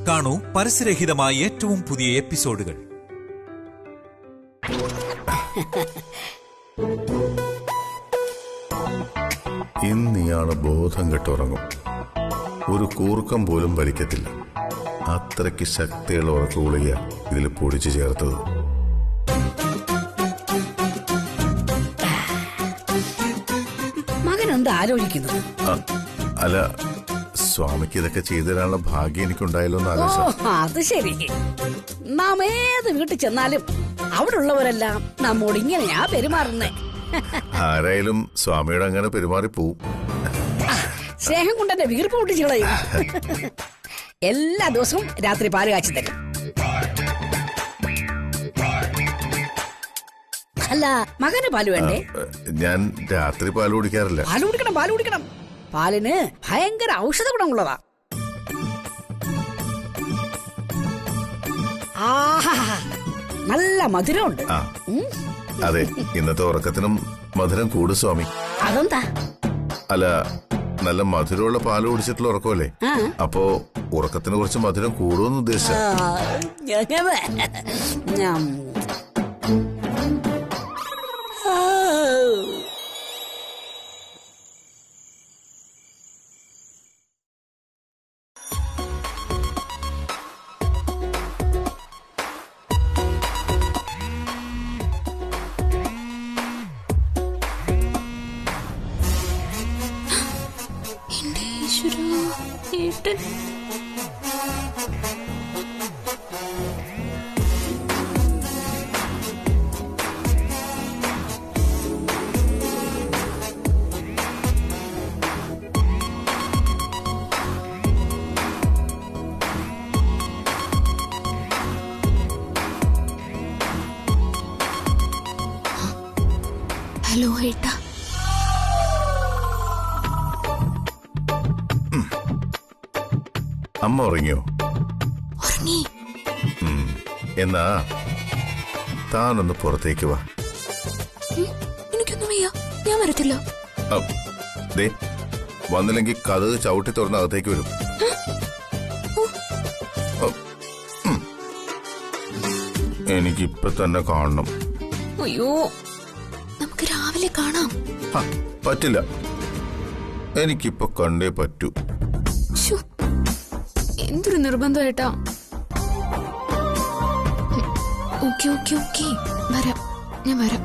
കാണൂ പരസ്യരഹിതമായ ഏറ്റവും പുതിയ എപ്പിസോഡുകൾ. ഇന്നിയാള് ബോധം കെട്ടുറങ്ങും. ഒരു കൂർക്കം പോലും വലിക്കത്തില്ല. അത്രയ്ക്ക് ശക്തിയുള്ള ഉറക്കുകുളിക ഇതിൽ പൊടിച്ചു ചേർത്തത്. മകനെന്ത് ആലോചിക്കുന്നത്? അല്ല, സ്വാമിക്ക് ഇതൊക്കെ ചെയ്തു തരാനുള്ള ഭാഗ്യം എനിക്കുണ്ടായല്ലോ എന്ന് ആലോചിച്ചു. അത് ശരി. നാം ഏത് വീട്ടിൽ ചെന്നാലും അവിടെ ഉള്ളവരെല്ലാം നമ്മോട് ഇങ്ങനെയാ പെരുമാറുന്നേ. ആരായാലും സ്വാമിയോട് അങ്ങനെ പെരുമാറി പോവും. സ്നേഹം കൊണ്ട് എന്റെ വീർപ്പ് പൊട്ടിച്ചു കളയും. എല്ലാ ദിവസവും രാത്രി പാല് കാച്ചി തരും. അല്ല, മകന് പാല് വേണ്ടേ? ഞാൻ രാത്രി പാല് കുടിക്കാറില്ല. പാല് കുടിക്കണം, പാല് കുടിക്കണം. പാലിന് ഭയങ്കര ഔഷധ ഗുണമുള്ളതാ. ആഹാ, നല്ല മധുരമുണ്ട്. അതെ, ഇന്നത്തെ ഉറക്കത്തിനും മധുരം കൂടും സ്വാമി. അതെന്താ? അല്ല, നല്ല മധുരമുള്ള പാല് കുടിച്ചിട്ടുള്ള ഉറക്കമല്ലേ, അപ്പോ ഉറക്കത്തിന് കുറച്ച് മധുരം കൂടുമെന്ന് ഉദ്ദേശിച്ച. ഹലോ ഏട്ടാ. അമ്മ ഉറങ്ങിയോ? ഉറങ്ങി. എന്നാ താനൊന്ന് പുറത്തേക്ക് വാ. എനിക്കൊന്നും വയ്യ, ഞാൻ വരത്തില്ല. വന്നില്ലെങ്കിൽ കതക് ചവിട്ടി തുറന്ന് അകത്തേക്ക് വരും. എനിക്കിപ്പൊ തന്നെ കാണണം. അയ്യോ, നമുക്ക് രാവിലെ കാണാം. പറ്റില്ല, എനിക്കിപ്പൊ കണ്ടേ പറ്റൂ. എന്തൊരു നിർബന്ധം ഏട്ടാ. ഓക്കെ ഓക്കെ ഓക്കെ, വരാം, ഞാൻ വരാം.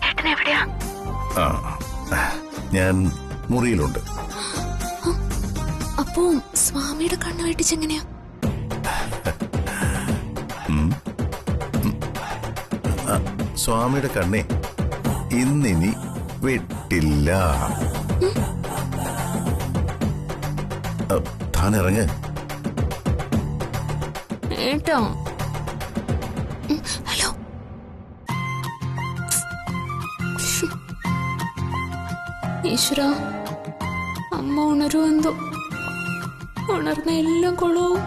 ഏട്ടൻ എവിടെയാ? ഞാൻ മുറിയിലുണ്ട്. അപ്പോ സ്വാമിയുടെ കണ്ണ് വെട്ടിച്ചെങ്ങനെയാ? സ്വാമിയുടെ കണ്ണേ ഇന്നിനി വെട്ടില്ല. താനിറങ്ങ്. ഏട്ടോ. ഹലോ. ഈശ്വര, അമ്മ ഉണരുവെന്തോ. ഉണർന്ന എല്ലാം കൊള്ളവും.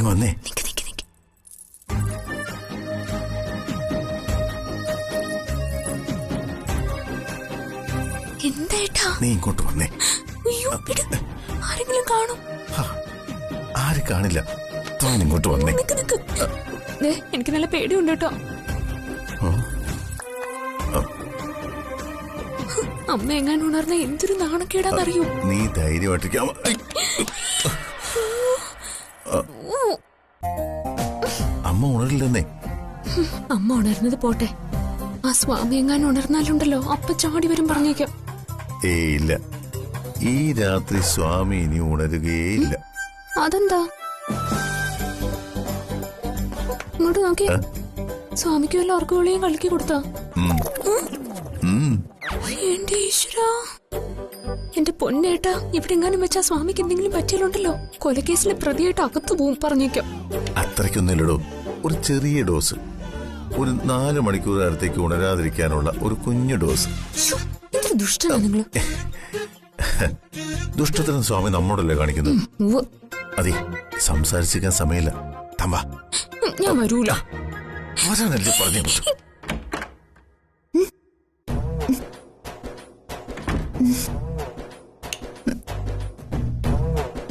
വന്നേ. എന്തേട്ടാ? നീ ഇങ്ങോട്ട് വന്നേ. അയ്യോ, ആരെങ്കിലും കാണും. കാണില്ല. താൻ ഇങ്ങോട്ട് വന്നേ. എനിക്ക് നല്ല പേടിയുണ്ട് കേട്ടോ. അമ്മ എങ്ങാനും ഉണർന്ന എന്തൊരു നാണക്കേടാന്നറിയൂ. നീ ധൈര്യമായിട്ടിരിക്കാം. അമ്മ ഉണരില്ലെന്നേ. അമ്മ ഉണർന്നത് പോട്ടെ, ആ സ്വാമി എങ്ങാനും ഉണർന്നാലുണ്ടല്ലോ അപ്പ ചാടി വരും പറഞ്ഞേക്കാം. ഇല്ല, ഈ രാത്രി സ്വാമി ഇനി ഉണരുകയേയില്ല. അതെന്താ? ഇങ്ങോട്ട് നോക്കി, സ്വാമിക്ക് വല്ല ഓർക്കുകളെയും കളിക്കി കൊടുത്താ? എന്റെ ഈശ്വരാ, എന്റെ പൊന്നേട്ടാ, ഇവിടെ എങ്ങാനും വെച്ചാ സ്വാമിക്ക് എന്തെങ്കിലും പറ്റിയാലുണ്ടല്ലോ കൊലക്കേസിലെ പ്രതിയായിട്ട് അകത്തു പോവും പറഞ്ഞേക്കാം. അത്രയ്ക്കൊന്നുമില്ലടോ, ഒരു ചെറിയ ഡോസ്. ഒരു 4 മണിക്കൂർ നേരത്തേക്ക് ഉണരാതിരിക്കാനുള്ള ഒരു കുഞ്ഞു ഡോസ്. എന്തൊരു ദുഷ്ടനാ നിങ്ങള്. ദുഷ്ടത്തിന് സ്വാമി നമ്മോടല്ലേ കാണിക്കുന്നത്. അതെ, സംസാരിച്ചിരിക്കാൻ സമയമില്ല. തമ്പാ, ഞാൻ വരൂല. വരാനല്ലേ പറഞ്ഞു.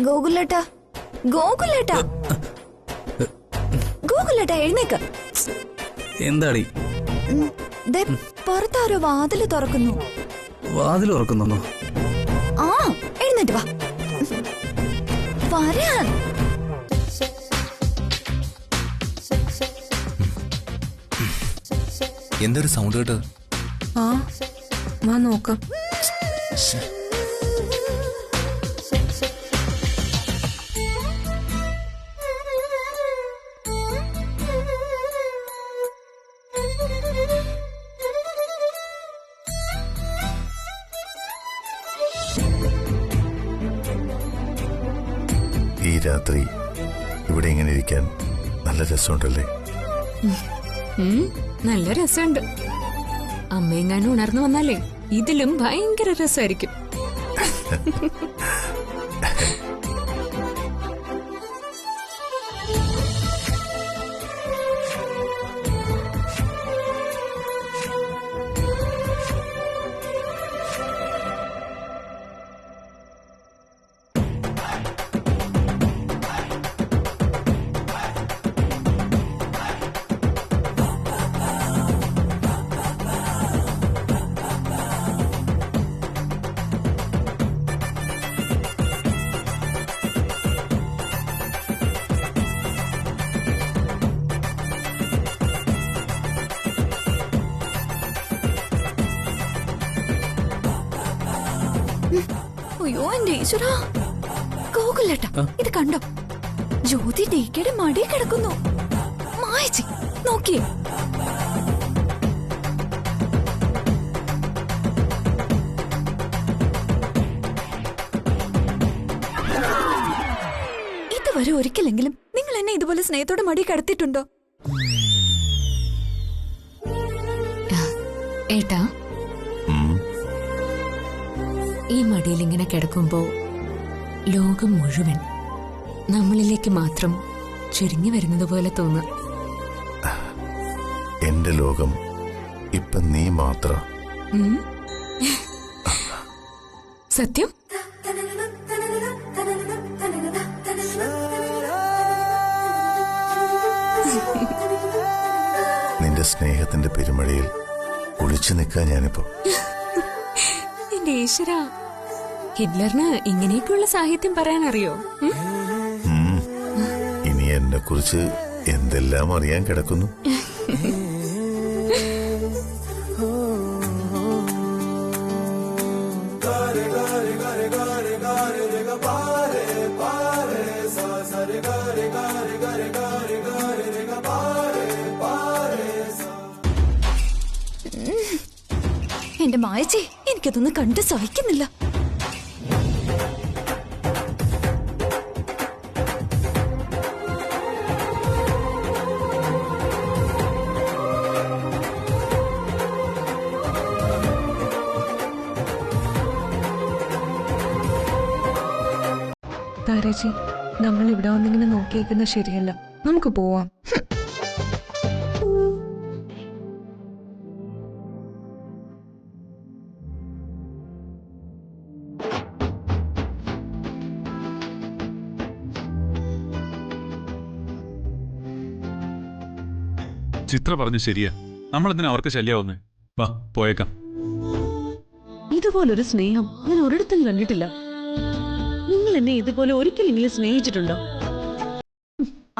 ഗോകുലേട്ടാ, ഗോകുലേട്ടാ, ഗോകുലേട്ടാ, എഴുന്നേക്ക്. എന്താടി? പുറത്താരോ വാതില് തുറക്കുന്നു. വാതിൽ തുറക്കുന്നോ? ആ, എഴുന്നേറ്റ് വാ. വരാൻ. എന്തൊരു സൗണ്ട് കേട്ടത്? ആ, വാ നോക്കാം. ഈ രാത്രി ഇവിടെ ഇങ്ങനെ ഇരിക്കാൻ നല്ല രസമുണ്ടല്ലേ? നല്ല രസമുണ്ട്. അമ്മയെങ്ങാനും ഉണർന്നു വന്നാലേ ഇതിലും ഭയങ്കര രസമായിരിക്കും. അയ്യോ എന്റെ ഈശ്വരാ, ഗോകുലേട്ടാ, ഇത് കണ്ടോ? ജ്യോതി ഡേക്കയുടെ മടി കിടക്കുന്നു. മായച്ചി നോക്കിയേ. ഇതുവരെ ഒരിക്കലെങ്കിലും നിങ്ങൾ എന്നെ ഇതുപോലെ സ്നേഹത്തോടെ മടി കിടത്തിയിട്ടുണ്ടോ? ഏട്ടാ, ഈ മടിയിൽ ഇങ്ങനെ കിടക്കുമ്പോ ലോകം മുഴുവൻ നമ്മളിലേക്ക് മാത്രം ചുരുങ്ങി വരുന്നത് പോലെ തോന്നുക. എന്റെ ലോകം ഇപ്പൊ നീ മാത്രം. സത്യം? നിന്റെ സ്നേഹത്തിന്റെ പെരുമഴയിൽ ഒളിച്ചു നിൽക്കാൻ ഞാനിപ്പോ. എന്റെ ഈശ്വരാ, ഹിറ്റ്ലറിന് ഇങ്ങനെയൊക്കെയുള്ള സാഹിത്യം പറയാനറിയോ? ഇനി എന്നെ കുറിച്ച് എന്തെല്ലാം അറിയാൻ കിടക്കുന്നു. എന്റെ മായച്ചി, എനിക്കതൊന്നും കണ്ട് സഹിക്കുന്നില്ല. താരേച്ചി, നമ്മൾ ഇവിടെ വന്നിങ്ങനെ നോക്കിയേക്കുന്ന ശരിയല്ല. നമുക്ക് പോവാം. ചിത്ര പറഞ്ഞു ശരിയാ. നമ്മളെന്തിനാ അവർക്ക് ശല്യാവുന്നേ? വാ പോയേക്കാം. ഇതുപോലൊരു സ്നേഹം ഞാൻ ഒരിടത്തും കണ്ടിട്ടില്ല. നിങ്ങൾ എന്നെ ഇതുപോലെ ഒരിക്കലെങ്കിലും സ്നേഹിച്ചിട്ടുണ്ടോ?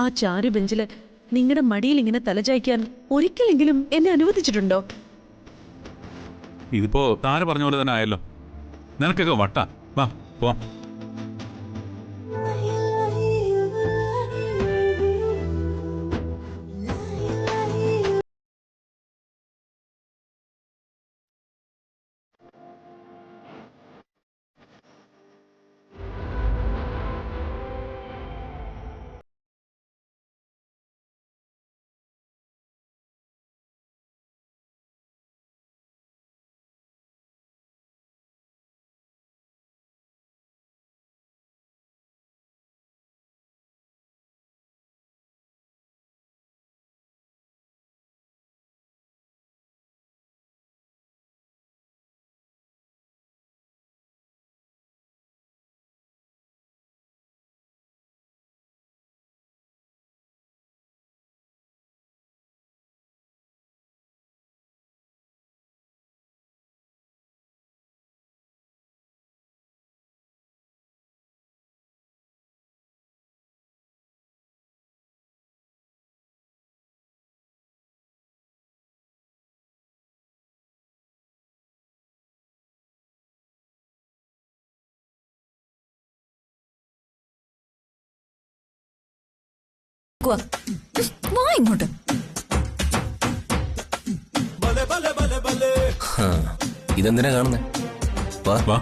ആ ചാരു ബെഞ്ചില് നിങ്ങളുടെ മടിയിൽ ഇങ്ങനെ തലചായ്ക്കാൻ ഒരിക്കലെങ്കിലും എന്നെ അനുവദിച്ചിട്ടുണ്ടോ? ഇതിപ്പോ താര പറഞ്ഞ പോലെ തന്നെ ആയല്ലോ. നിനക്കൊക്കെ വട്ടാ. വാ പോവാം. വാ ഇങ്ങോട്ട്. ഇതെന്തിനാ കാണുന്നേ? വാ വാ.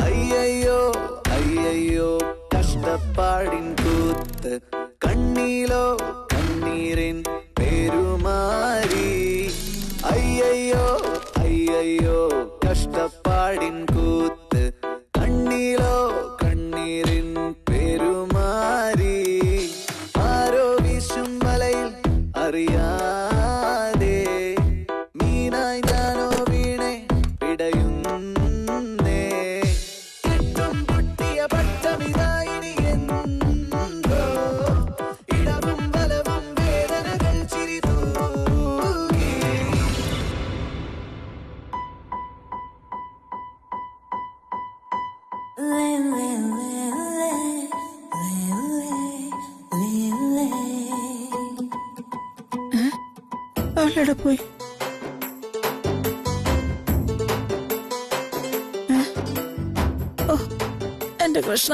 അയ്യയ്യോ അയ്യയ്യോ കഷ്ടപ്പാടിൻ കൂത്ത്, കണ്ണീലോ കണ്ണീരിൻ പെരുമാരി. അയ്യയ്യോ അയ്യയ്യോ കഷ്ടപ്പാടിൻ കൂത്ത്, കണ്ണീലോ കണ്ണീരിൻ പെരുമാരി. ആരോ വീശും വലയിൽ അറിയാതെ മീനായി ഞാനോ വീണെ പിടയുന്നേ. കെട്ടും പൊട്ടിയ പട്ടമിതായിനി എന്തോ, ഇടവും വലവും വേദനകൾ ചിരി തൂകി. അവളെവിടെ പോയി? ഓ എന്റെ കൃഷ്ണ.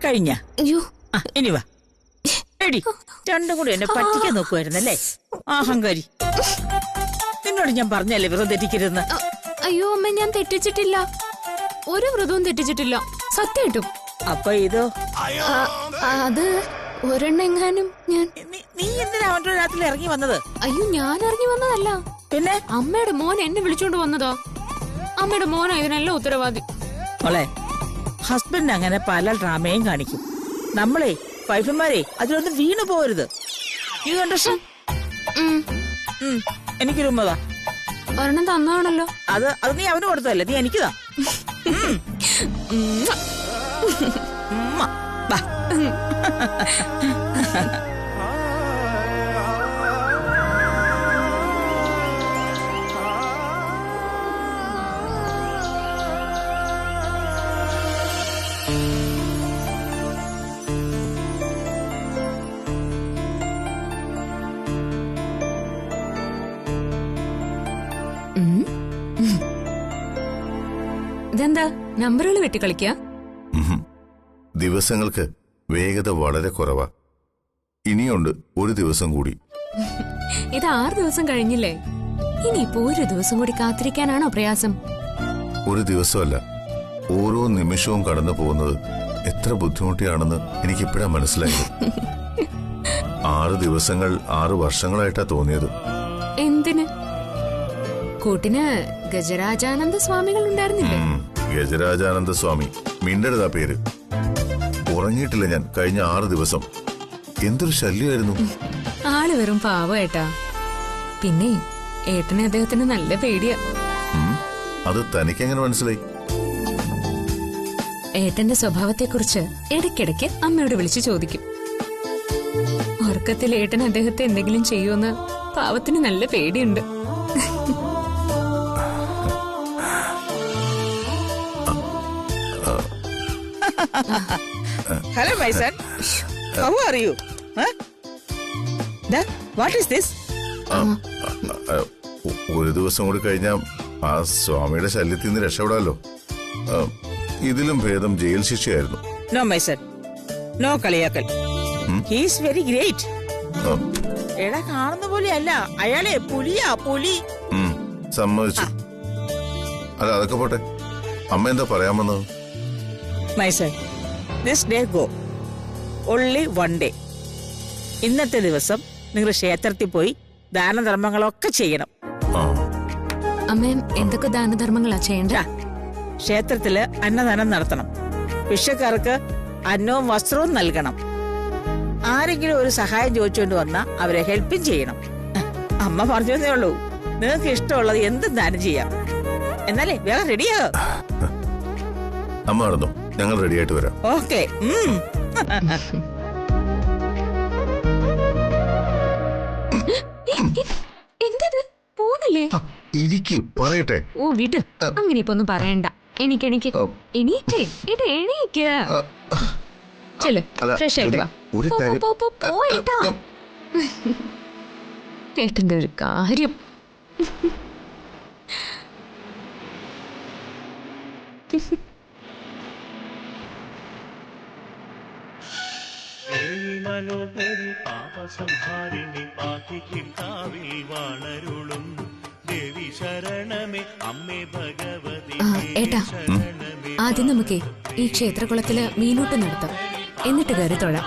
കഴിഞ്ഞ അയ്യോ ഇനി വാ. എടി രണ്ടും കൂടി എന്നെ പറ്റിക്കാൻ നോക്കുമായിരുന്നല്ലേ അഹങ്കാരി. നിന്നോട് ഞാൻ പറഞ്ഞല്ലേ വ്രതം തെറ്റിക്കരുതെന്ന്. അയ്യോ അമ്മ, ഞാൻ തെറ്റിച്ചിട്ടില്ല, ഒരു വ്രതവും തെറ്റിച്ചിട്ടില്ല, സത്യമായിട്ടും. അപ്പൊ ഇതോ? അത് ഒരെണ്ണെങ്ങാനും ഞാൻ. നീ എന്തിനാ അവന്റെ രാത്രി ഇറങ്ങി വന്നത്? അയ്യോ ഞാൻ ഇറങ്ങി വന്നതല്ല, പിന്നെ അമ്മയുടെ മോൻ എന്നെ വിളിച്ചോണ്ട് വന്നതാ. അമ്മയുടെ മോനാ ഇതിനെല്ലാം ഉത്തരവാദി. മോളെ, ഹസ്ബൻഡ് അങ്ങനെ പല ഡ്രാമയും കാണിക്കും. നമ്മളെ വൈഫന്മാരെ അതിലൊന്നും വീണു പോകരുത്. You understand? എനിക്കൊരു ഉമ്മതാ. ഒരെണ്ണം തന്നാണല്ലോ. അത് നീ അവന് കൊടുത്തതല്ലേ, നീ എനിക്കുതാ. ഇതെന്താ നമ്പറുകൾ വെട്ടിക്കളിക്ക? ദിവസങ്ങൾക്ക് വേഗത വളരെ കുറവാ. ഇനിയുണ്ട് ഒരു ദിവസം കൂടി. ഇത് 6 ദിവസം കഴിഞ്ഞില്ലേ? ഇനിയിപ്പോ ഒരു ദിവസം കൂടി കാത്തിരിക്കാനാണോ പ്രയാസം? ഒരു ദിവസമല്ല, ഓരോ നിമിഷവും കടന്നു പോകുന്നത് എത്ര ബുദ്ധിമുട്ടിയാണെന്ന് എനിക്കിപ്പോഴാ മനസ്സിലായത്. 6 ദിവസങ്ങൾ 6 വർഷങ്ങളായിട്ടാ തോന്നിയത്. എന്തിന്? കൂട്ടിന് ഗജരാജാനന്ദ സ്വാമികൾ ഉണ്ടായിരുന്നില്ലേ? ഗജരാജാനന്ദ സ്വാമി മിണ്ടരുതാ പേര്. ഉറങ്ങിയിട്ടില്ല ഞാൻ കഴിഞ്ഞ 6 ദിവസം. എന്തൊരു ശല്യമായിരുന്നു. ആള് വെറും പാവം ഏട്ടാ. പിന്നെ ഏട്ടനെ അദ്ദേഹത്തിന് നല്ല പേടിയാ. അത് തനിക്കെങ്ങനെ മനസ്സിലായി? ഏട്ടന്റെ സ്വഭാവത്തെക്കുറിച്ച് ഇടയ്ക്കിടയ്ക്ക് അമ്മയോട് വിളിച്ചു ചോദിക്കും. ഉറക്കത്തിൽ ഏട്ടൻ അദ്ദേഹത്തെ എന്തെങ്കിലും ചെയ്യുമെന്ന് പാവത്തിന് നല്ല പേടിയുണ്ട്. Hello my son, how are you? What is this? ഒരു ദിവസം കൂടി കഴിഞ്ഞാൽ ആ സ്വാമിയുടെ ശല്യത്തിൽ നിന്ന് രക്ഷപ്പെടാമല്ലോ. ഇതിലും ഭേദം ജയിൽ ശിക്ഷയായിരുന്നു. നോ മൈ സൺ, നോ കളിയാക്കൽ. He is very great. എടാ കാണുന്ന പോലെയല്ല, അയാളെ പുലിയാ, പുലി. സമ്മതിച്ചു. അല്ല അതൊക്കെ പോട്ടെ, അമ്മ എന്താ പറയാൻ വന്നത്? My son, this day go only 1 day. ഇന്നത്തെ ദിവസം നിങ്ങൾ ക്ഷേത്രത്തിൽ പോയി ദാനധർമ്മങ്ങളൊക്കെ ചെയ്യണം. അമ്മയും എന്തൊക്കെ ദാനധർമ്മങ്ങളാ ചെയ്യണ്ട? ക്ഷേത്രത്തില് അന്നദാനം നടത്തണം. ഭിക്ഷക്കാർക്ക് അന്നവും വസ്ത്രവും നൽകണം. ആരെങ്കിലും ഒരു സഹായം ചോദിച്ചുകൊണ്ട് വന്നാ അവരെ ഹെൽപ്പും ചെയ്യണം. അമ്മ പറഞ്ഞതേ ഉള്ളൂ, നിങ്ങൾക്ക് ഇഷ്ടമുള്ളത് എന്തും ദാനം ചെയ്യാം. എന്നാലേ വേഗം റെഡിയാ. അമ്മ നടന്നോ, ഞങ്ങൾ റെഡിയായിട്ട് വരാം. ഓക്കെ. എന്തത് പോന്നില്ലേ? പറയട്ടെ. ഓ വിട്, അങ്ങനെ ഇപ്പൊ ഒന്നും പറയണ്ട. എനിക്ക് എണീറ്റേ ഇത് എണീക്ക്. ചെല്, ഫ്രഷ് ആയിട്ട് വാ. പോയിട്ടാ ഏട്ടന്റെ ഒരു കാര്യം. ഏട്ടാ, ആദ്യം നമുക്ക് ഈ ക്ഷേത്രകുളത്തില് മീനൂട്ട് നടത്താം, എന്നിട്ട് കയറി തൊഴാം.